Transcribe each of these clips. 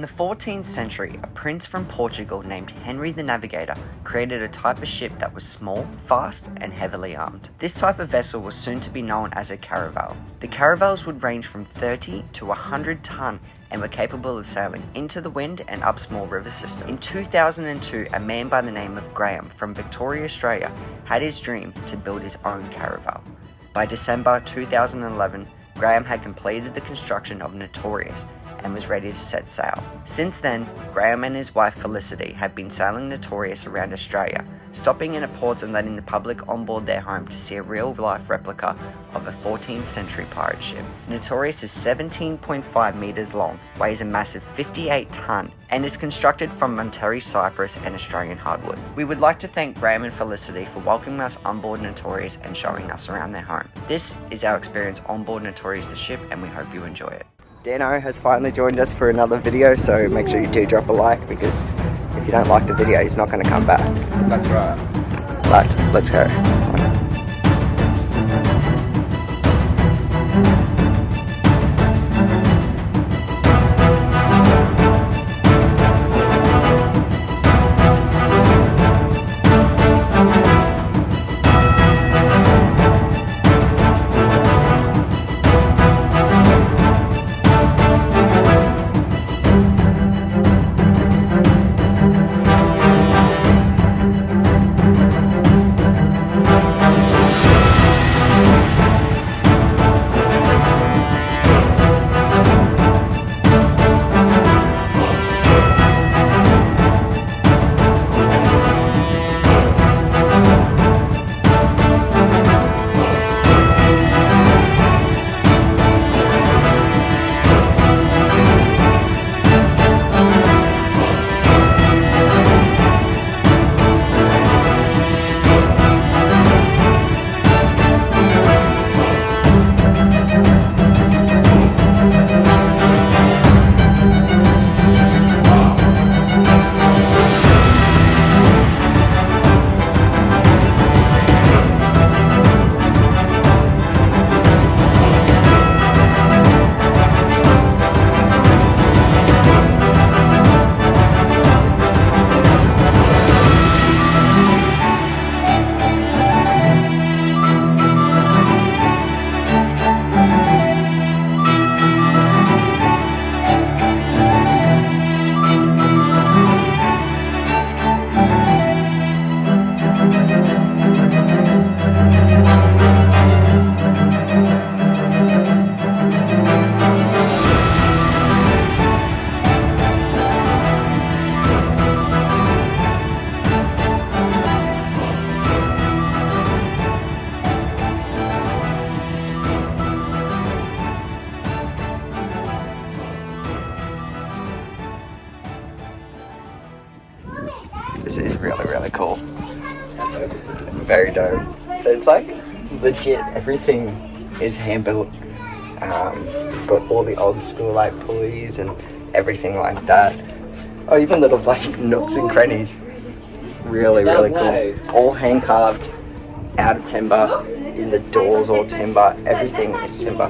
the 14th century, a prince from Portugal named Henry the Navigator created a type of ship that was small, fast, and heavily armed. This type of vessel was soon to be known as a caravel. The caravels would range from 30 to 100 ton and were capable of sailing into the wind and up small river systems. In 2002, a man by the name of Graeme from Victoria, Australia, had his dream to build his own caravel. By December 2011, Graeme had completed the construction of Notorious and was ready to set sail. Since then, Graeme and his wife Felicity have been sailing Notorious around Australia, stopping in at ports and letting the public onboard their home to see a real-life replica of a 14th century pirate ship. Notorious is 17.5 metres long, weighs a massive 58 tonne, and is constructed from Monterey cypress and Australian hardwood. We would like to thank Graeme and Felicity for welcoming us on board Notorious and showing us around their home. This is our experience on board Notorious the ship, and we hope you enjoy it. Dano has finally joined us for another video, so make sure you do drop a like, because if you don't like the video, he's not going to come back. That's right. But let's go. This is really cool. Very dope. So it's like legit, everything is hand built. It's got all the old school like pulleys and everything like that. Oh, even little like nooks and crannies. Really cool. All hand carved, out of timber. In the doors all timber, everything is timber.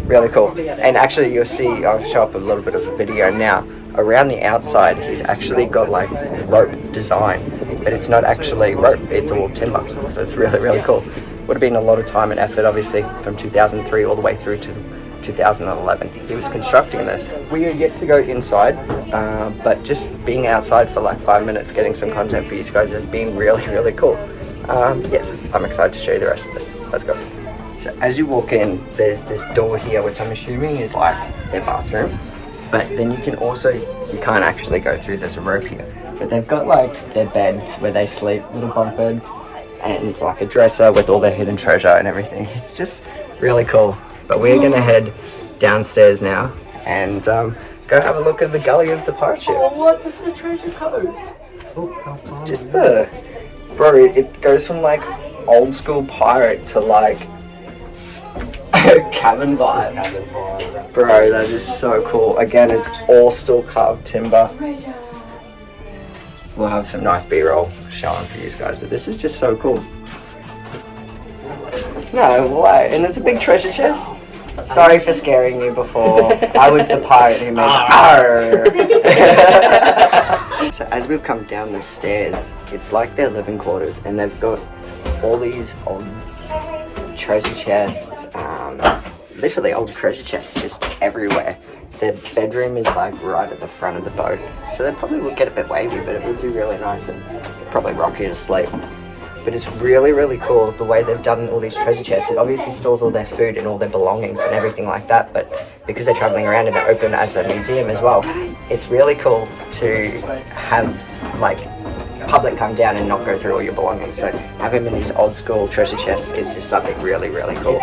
Really cool. And actually you'll see, I'll show up a little bit of a video now. Around the outside he's actually got like rope design, but it's not actually rope, it's all timber. So it's really cool. Would have been a lot of time and effort, obviously, from 2003 all the way through to 2011. He was constructing this. We are yet to go inside, but just being outside for like 5 minutes getting some content for you guys has been really cool. Yes, I'm excited to show you the rest of this. Let's go. So as you walk in, there's this door here, which I'm assuming is like their bathroom. But then you can also, you can't actually go through, there's a rope here. But they've got like their beds where they sleep, little bunk beds, and like a dresser with all their hidden treasure and everything. It's just really cool. But we're gonna head downstairs now and go have a look at the galley of the pirate ship. Oh, what? That's the treasure cove. Just the... Bro, it goes from like old school pirate to like cabin vibes. Bro, that is so cool. Again, it's all still carved timber. We'll have some nice B-roll showing for you guys, but this is just so cool. No way. And there's a big treasure chest. Sorry for scaring you before. I was the pirate who made arr. So as we've come down the stairs, it's like their living quarters, and they've got all these old treasure chests, literally old treasure chests just everywhere. Their bedroom is like right at the front of the boat, so they probably would get a bit wavy, but it would be really nice and probably rock you to sleep. But it's really, really cool the way they've done all these treasure chests. It obviously stores all their food and all their belongings and everything like that, but because they're traveling around and they're open as a museum as well, it's really cool to have like public come down and not go through all your belongings. So having them in these old school treasure chests is just something really, really cool.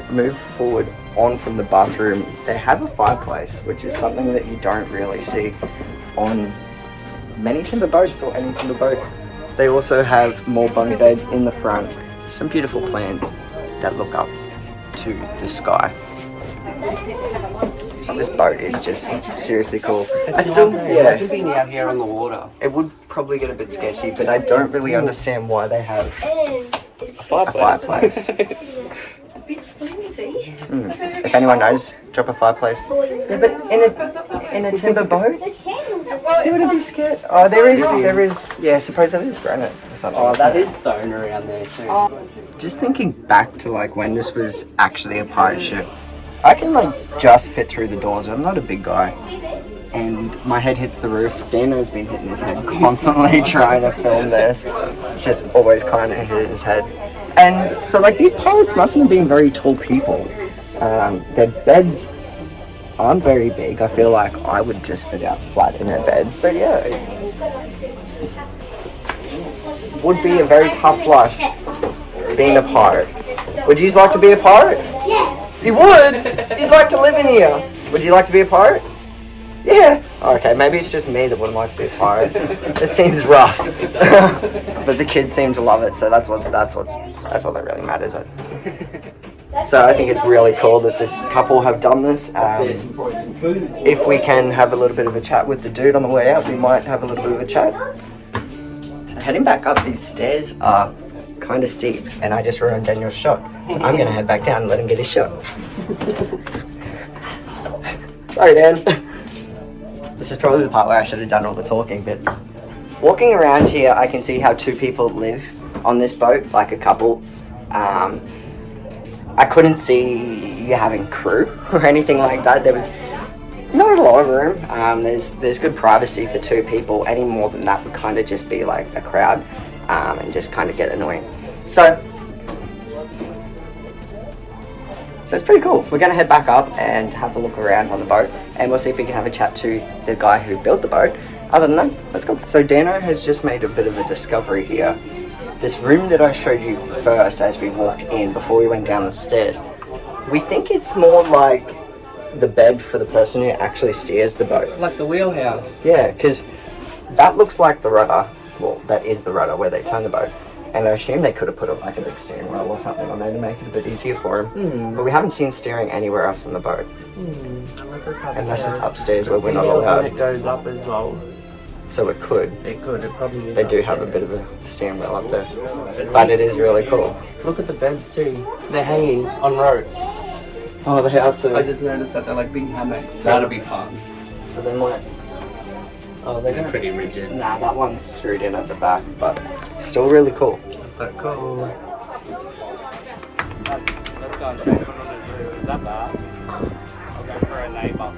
Move forward on from the bathroom, they have a fireplace, which is something that you don't really see on many timber boats or any timber boats. They also have more bunk beds in the front, some beautiful plants that look up to the sky. This boat is just seriously cool. Imagine being out here on the water. It would probably get a bit sketchy, but I don't really understand why they have A fireplace. If anyone knows, drop a fireplace. Yeah, but in a timber boat, you wouldn't be scared. Oh, there is. Yeah, I suppose that is granite or something. Oh, that is stone around there too. Just thinking back to like when this was actually a pirate ship, I can like just fit through the doors. I'm not a big guy, and my head hits the roof. Dano's been hitting his head constantly trying to film this. It's just always kind of hitting his head. And so like these pirates mustn't have been very tall people. Their beds aren't very big. I feel like I would just fit out flat in a bed. But yeah, it would be a very tough life being a pirate. Would you like to be a pirate? Yes. You would? You'd like to live in here? Would you like to be a pirate? Yeah. Okay, maybe it's just me that wouldn't like to be a pirate. It seems rough. But the kids seem to love it, so that's all that really matters. So I think it's really cool that this couple have done this. If we can have a little bit of a chat with the dude on the way out, we might have a little bit of a chat. So heading back up, these stairs are kind of steep, and I just ruined Daniel's shot. So I'm going to head back down and let him get his shot. Sorry, Dan. This is probably the part where I should have done all the talking, but walking around here, I can see how two people live on this boat, like a couple. I couldn't see you having crew or anything like that. There was not a lot of room. There's good privacy for two people. Any more than that would kind of just be like a crowd and just kind of get annoying. So it's pretty cool. We're going to head back up and have a look around on the boat, and we'll see if we can have a chat to the guy who built the boat. Other than that, let's go. So Dano has just made a bit of a discovery here. This room that I showed you first as we walked in before we went down the stairs, we think it's more like the bed for the person who actually steers the boat. Like the wheelhouse. Yeah, because that looks like the rudder. Well, that is the rudder where they turn the boat. And I assume they could have put like a big steering wheel or something on there to make it a bit easier for him. But we haven't seen steering anywhere else on the boat. Unless it's upstairs where we're not allowed. It goes up as well. So it could. It probably is. They do have a bit of a steering wheel up there. But it is really cool. Look at the beds too. They're hanging on ropes. Oh, they are too. I just noticed that they're like big hammocks. That'll be fun. So they might... Oh, they're Pretty rigid. Nah, that one's screwed in at the back, but still really cool. That's so cool. Let's go and check one of the zoo. Is that bad? I'll go for a neighbour.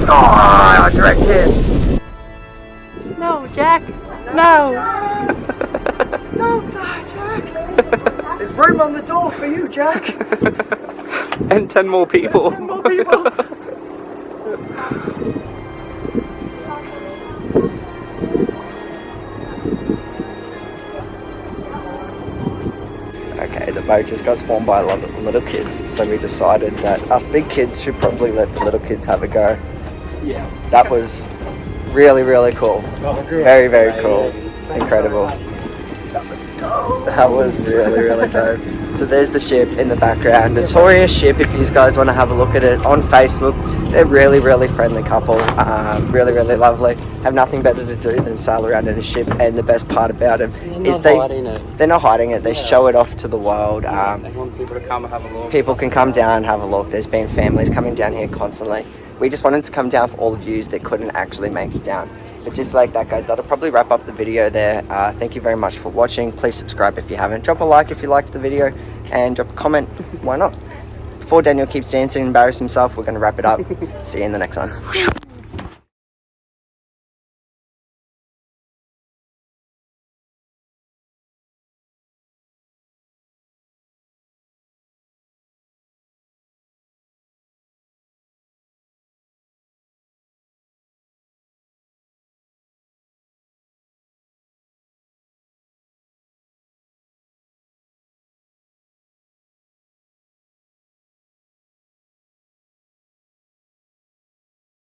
Oh, direct hit. No, Jack. No. No, Jack. There's room on the door for you, Jack. And 10 more people. 10 more people. Okay, the boat just got swarmed by a lot of little kids, so we decided that us big kids should probably let the little kids have a go. Yeah. That was really, really cool. Very, very cool. Incredible. That was really, really dope. So there's the ship in the background. Notorious ship, if you guys want to have a look at it on Facebook. They're really, really friendly couple. Really, really lovely. Have nothing better to do than sail around in a ship. And the best part about them is they're not hiding it. They show it off to the world. They want people to come and have a look. People can come down and have a look. There's been families coming down here constantly. We just wanted to come down for all the views that couldn't actually make it down. But just like that, guys, that'll probably wrap up the video there. Thank you very much for watching. Please subscribe if you haven't. Drop a like if you liked the video, and drop a comment. Why not? Before Daniel keeps dancing and embarrass himself, we're going to wrap it up. See you in the next one.